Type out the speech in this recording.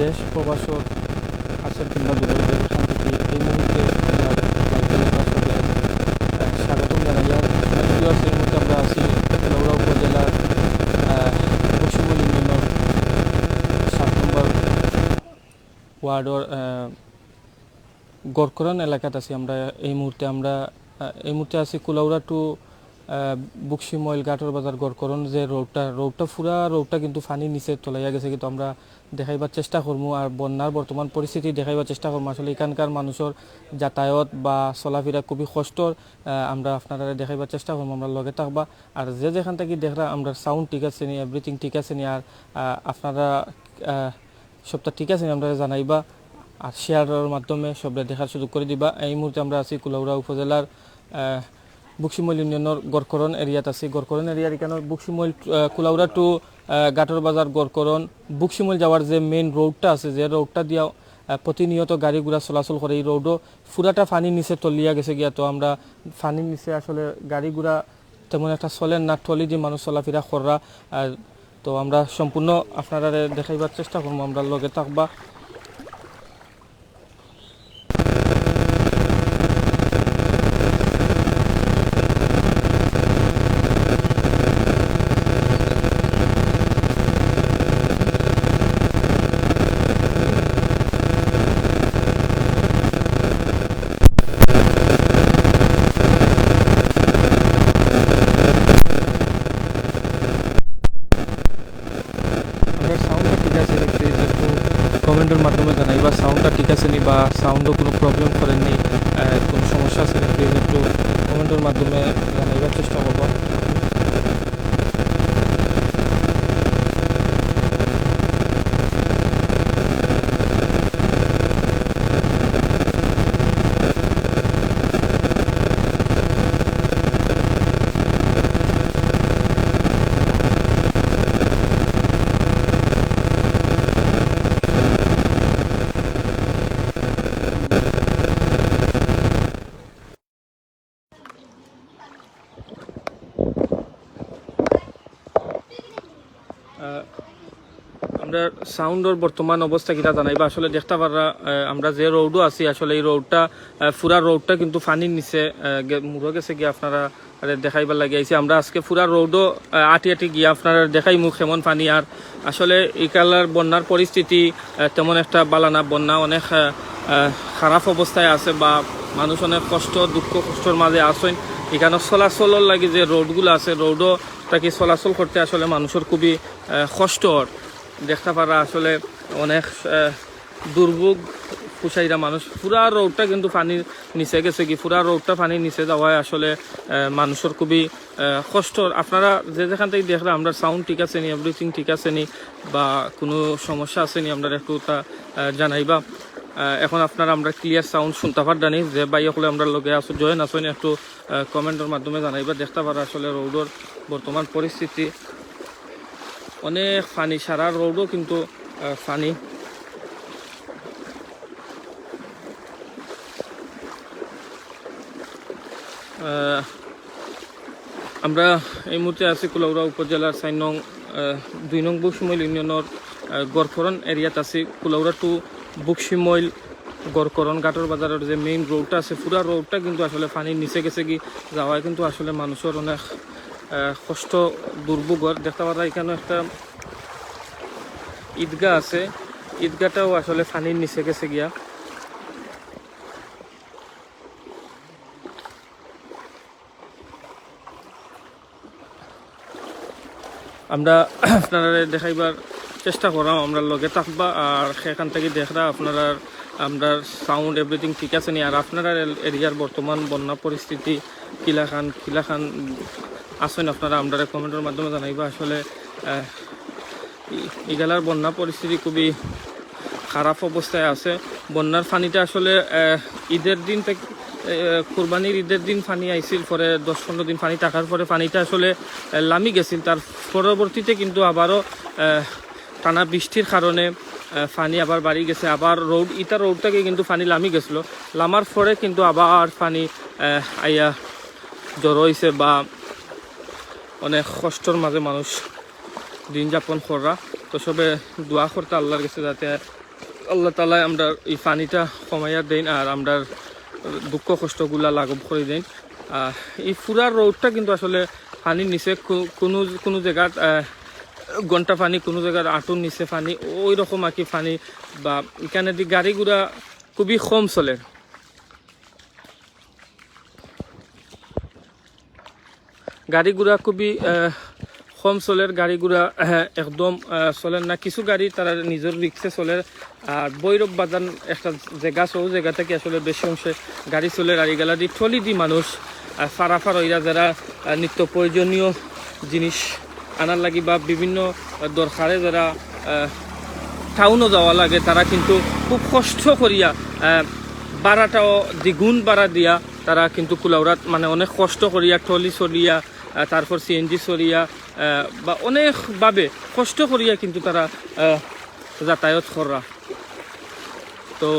দেশ প্রবাসর আছেন কিংবা দূরের যেখান থেকে এই মুহূর্তে আমরা স্বাগতম জানাই। আর এই মুহূর্তে আমরা আছি কুলাউড়া উপজেলার বক্সিমল ইউনিয়নের 7 নম্বর ওয়ার্ডর গড়করণ এলাকাত আছি আমরা এই মুহূর্তে আছি কুলাউড়া টু বক্সিমল গাটর বাজার গড়করণ যে রোডটা কিন্তু ফানির নিচে তলাইয়া গেছে, কিন্তু আমরা দেখাইবার চেষ্টা করবো আর বন্যার বর্তমান পরিস্থিতি দেখাইবার চেষ্টা করবো। আসলে এখানকার মানুষের যাতায়াত বা চলাফেরা খুবই কষ্টর, আমরা আপনারা দেখাইবার চেষ্টা করবো, আমরা লগে থাকবা। আর যেখান থেকে দেখরা আমরা সাউন্ড ঠিক আছে নি, এভরিথিং ঠিক আছে নি, আর আপনারা সবটা ঠিক আছে নি আমরা জানাইবা আর শেয়ারের মাধ্যমে সবটা দেখার সুযোগ করে দিবা। এই মুহূর্তে আমরা আছি কুলাউড়া উপজেলার বক্সিমল ইউনিয়নের গড়করণ এরিয়াত আছি। গড়করণ এরিয়ার এখানে বক্সিমল কুলাউড়া টু গাটর বাজার গড়করণ বক্সিমল যাওয়ার যে মেইন রোডটা আছে, যে রোডটা দিয়া প্রতিনিয়ত গাড়ি ঘোড়া চলাচল করে, এই রোডও পুরাটা ফানির নিচে তলিয়া গেছে গিয়া। তো আমরা ফানির নিচে আসলে গাড়ি ঘোড়া তেমন একটা চলেন না, টলি দিয়ে মানুষ চলাফেরা করা। তো আমরা সম্পূর্ণ আপনারা দেখাইবার চেষ্টা করবো, আমরা লগে থাকবা। কমেন্টের মাধ্যমে জানাইবা সাউন্ডটা ঠিক আছে নি বা সাউন্ডও কোনো প্রবলেম করেননি, কোনো সমস্যা আছে না, প্লিজ একটু কমেন্টের মাধ্যমে জানাইবার চেষ্টা করবো। আমরা সাউন্ডের বর্তমান অবস্থা কিটা জানাইবা। আসলে দেখতে পারা আমরা যে রোডও আছি, আসলে এই রোডটা পুরা রোডটা কিন্তু ফানির নিচে মুড়ে গেছে গিয়ে আপনারা দেখাইবার লাগে আইছি। আমরা আজকে পুরা রোডও আটি গিয়ে আপনারা দেখাই মুখ কেমন পানি। আর আসলে এই কালার বন্যার পরিস্থিতি তেমন একটা বালানা, বন্যা অনেক খারাপ অবস্থায় আছে বা মানুষ অনেক দুঃখ কষ্টর মাঝে আসেন। এখানে চলাচলের লাগে যে রোডগুলো আছে, রোডও তাকে চলাচল করতে আসলে মানুষের খুবই কষ্ট দেখতে পারা। আসলে অনেক দুর্ভোগ পুষাইরা মানুষ, পুরা রোডটা কিন্তু পানির নিচে গেছে কি, পুরা রোডটা পানির নিচে যাওয়ায় আসলে মানুষের খুবই কষ্ট। আপনারা যেখান থেকে দেখলাম আমরা সাউন্ড ঠিক আছে নি, এভরিথিং ঠিক আছে নি বা কোনো সমস্যা আছে নি আমরা একটু তা জানাইবা। এখন আপনারা আমরা ক্লিয়ার সাউন্ড শুনতে পারদানি, যে বাইক হলে আমরা লগে আসো জয়েন আসেন একটু কমেন্টের মাধ্যমে জানাইবা। দেখতে পারা আসলে রোডের বর্তমান পরিস্থিতি অনেক পানি, সারা রোডও কিন্তু পানি। আমরা এই মুহূর্তে আছি কুলাউড়া উপজেলার 2 নং বক্সিমল ইউনিয়নের গড়করণ এরিয়াত আছি। কুলাউড়া টু বক্সিমল গড়করণ গাটর বাজারের যে মেইন রোডটা আছে, পুরা রোডটা কিন্তু আসলে পানির নিচে গেছে কি যাওয়ায় কিন্তু আসলে মানুষের অনেক কষ্ট দুর্ভোগর দেখতে পারা। এখানে একটা ঈদগাহ আছে, ঈদগাহটাও আসলে পানির নিচে গেছে গিয়া। আমরা আপনারা দেখাইবার চেষ্টা করাম, আমরা লগে থাকবা আর সেখান থেকে দেখরা আপনারা আমরা সাউন্ড এভরিথিং ঠিক আছে নি। আর আপনারা এরিয়ার বর্তমান বন্যা পরিস্থিতি কিলাখান আসেন আপনারা আমরা কমেন্টের মাধ্যমে জানাইবা। আসলে এগুলার বন্যা পরিস্থিতি খুবই খারাপ অবস্থায় আছে। বন্যার পানিটা আসলে ঈদের দিন থেকে কুরবানির ঈদের দিন পানি আইছিল, পরে 10-15 দিন পানি থাকার পরে পানিটা আসলে লামি গেছিল। তার পরবর্তীতে কিন্তু আবারও টানা বৃষ্টির কারণে পানি আবার বাড়ি গেছে, আবার রোডটাকে কিন্তু পানি লামি গেছিলো। লামার পরে কিন্তু আবার পানি আইয়া জড়ো হয়েছে বা অনেক কষ্টর মাঝে মানুষ দিন যাপন করা। তো সবে দোয়া করতে আল্লাহর কাছে যাতে আল্লাহ তালা আমরা এই পানিটা কমাইয়া দেন আর আমরা দুঃখ কষ্টগুলা লাঘব করে দেন। এই ফুরার রোডটা কিন্তু আসলে পানির নিচে কোনো কোনো জায়গার ঘন্টা পানি, কোনো জায়গার আঁটুর নিচে পানি, ওই রকম আর কি পানি, বা এখানে দি গাড়ি ঘোড়া খুবই কম চলে। গাড়ি ঘোড়া খুবই কম চলের, গাড়ি ঘোড়া একদম চলেন না। কিছু গাড়ি তারা নিজের রিক্সে চলে। আর বৈরব বাজার একটা জায়গা আছে, ওই জায়গা থেকে আসলে বেশি অংশে গাড়ি চলে। আর এগুলা দি ট্রলি দি মানুষ ফারাফার হইরা যারা নিত্য প্রয়োজনীয় জিনিস আনার লাগি বা বিভিন্ন দরকারে যারা টাউনও যাওয়া লাগে, তারা কিন্তু খুব কষ্ট করিয়া ভাড়াটাও দ্বিগুণ ভাড়া দিয়া তারা কিন্তু কুলাউড়াত মানে অনেক কষ্ট করিয়া ট্রলি চলিয়া, তারপর সিএনজি চলিয়া বা অনেকভাবে কষ্ট করিয়া কিন্তু তারা যাতায়াত করা। তো